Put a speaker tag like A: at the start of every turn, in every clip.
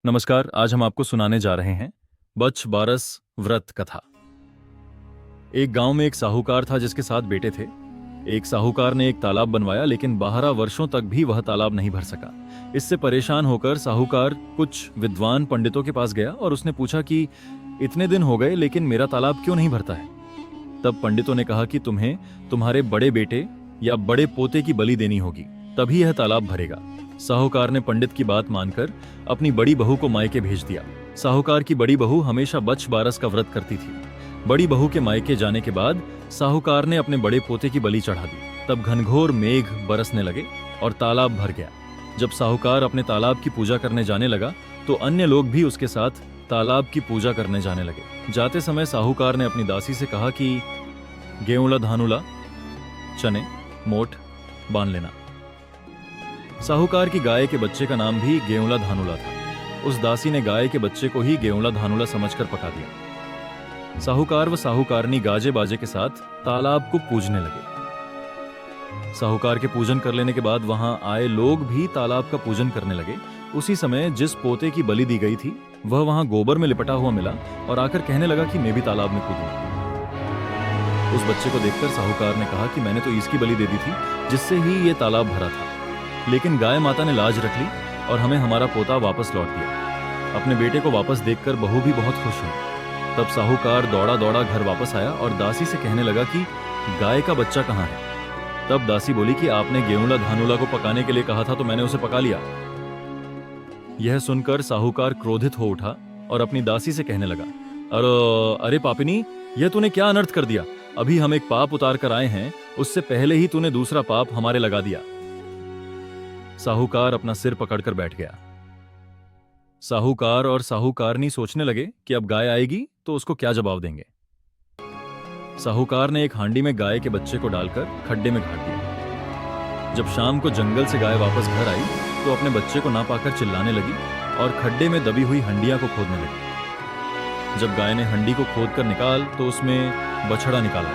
A: नमस्कार। आज हम आपको सुनाने जा रहे हैं बच बारस व्रत कथा। एक गांव में एक साहूकार था जिसके 7 बेटे थे। एक साहूकार ने एक तालाब बनवाया, लेकिन 12 वर्षों तक भी वह तालाब नहीं भर सका। इससे परेशान होकर साहूकार कुछ विद्वान पंडितों के पास गया और उसने पूछा कि इतने दिन हो गए लेकिन मेरा तालाब क्यों नहीं भरता है। तब पंडितों ने कहा कि तुम्हें तुम्हारे बड़े बेटे या बड़े पोते की बलि देनी होगी, तभी यह तालाब भरेगा। साहूकार ने पंडित की बात मानकर अपनी बड़ी बहू को मायके भेज दिया। साहूकार की बड़ी बहू हमेशा बच बारस का व्रत करती थी। बड़ी बहू के मायके जाने के बाद साहूकार ने अपने बड़े पोते की बलि चढ़ा दी। तब घनघोर मेघ बरसने लगे और तालाब भर गया। जब साहूकार अपने तालाब की पूजा करने जाने लगा तो अन्य लोग भी उसके साथ तालाब की पूजा करने जाने लगे। जाते समय साहूकार ने अपनी दासी से कहा कि गेऊला धानुला चने मोट बांध लेना। साहूकार की गाय के बच्चे का नाम भी गेऊला धानुला था। उस दासी ने गाय के बच्चे को ही गेऊला धानुला समझकर पका दिया। साहूकार व साहूकारनी गाजे बाजे के साथ तालाब को पूजने लगे। साहूकार के पूजन कर लेने के बाद वहां आए लोग भी तालाब का पूजन करने लगे। उसी समय जिस पोते की बलि दी गई थी वह वहां गोबर में लिपटा हुआ मिला और आकर कहने लगा कि मैं भी तालाब में कूदूं। उस बच्चे को देखकर साहूकार ने कहा कि मैंने तो इसकी बलि दे दी थी जिससे ही ये तालाब भरा था, लेकिन गाय माता ने लाज रख ली और हमें हमारा पोता वापस लौट दिया। अपने बेटे को वापस देखकर बहू भी बहुत खुश हुई। तब साहूकार दौड़ा दौड़ा घर वापस आया और दासी से कहने लगा कि गाय का बच्चा कहाँ है। तब दासी बोली कि आपने गेऊला धानुला को पकाने के लिए कहा था तो मैंने उसे पका लिया। यह सुनकर साहूकार क्रोधित हो उठा और अपनी दासी से कहने लगा, अरे पापिनी, यह तूने क्या अनर्थ कर दिया। अभी हम एक पाप उतार कर आए हैं, उससे पहले ही तूने दूसरा पाप हमारे लगा दिया। साहूकार अपना सिर पकड़कर बैठ गया। साहूकार और साहूकारनी सोचने लगे कि अब गाय आएगी तो उसको क्या जवाब देंगे। साहूकार ने एक हांडी में गाय के बच्चे को डालकर खड्डे में गाड़ दिया। जब शाम को जंगल से गाय वापस घर आई तो अपने बच्चे को ना पाकर चिल्लाने लगी और खड्डे में दबी हुई हंडियां को खोदने लगी। जब गाय ने हंडी को खोदकर निकाल तो उसमें बछड़ा निकाला।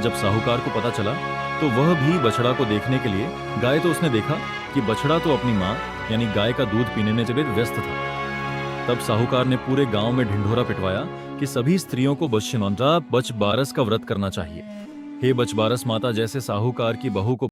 A: जब साहूकार को पता चला तो वह भी बछड़ा को देखने के लिए गाय तो उसने देखा कि बछड़ा तो अपनी मां यानी गाय का दूध पीने में व्यस्त था। तब साहूकार ने पूरे गांव में ढिंढोरा पिटवाया कि सभी स्त्रियों को बच बारस का व्रत करना चाहिए। हे बच बारस माता, जैसे साहूकार की बहू को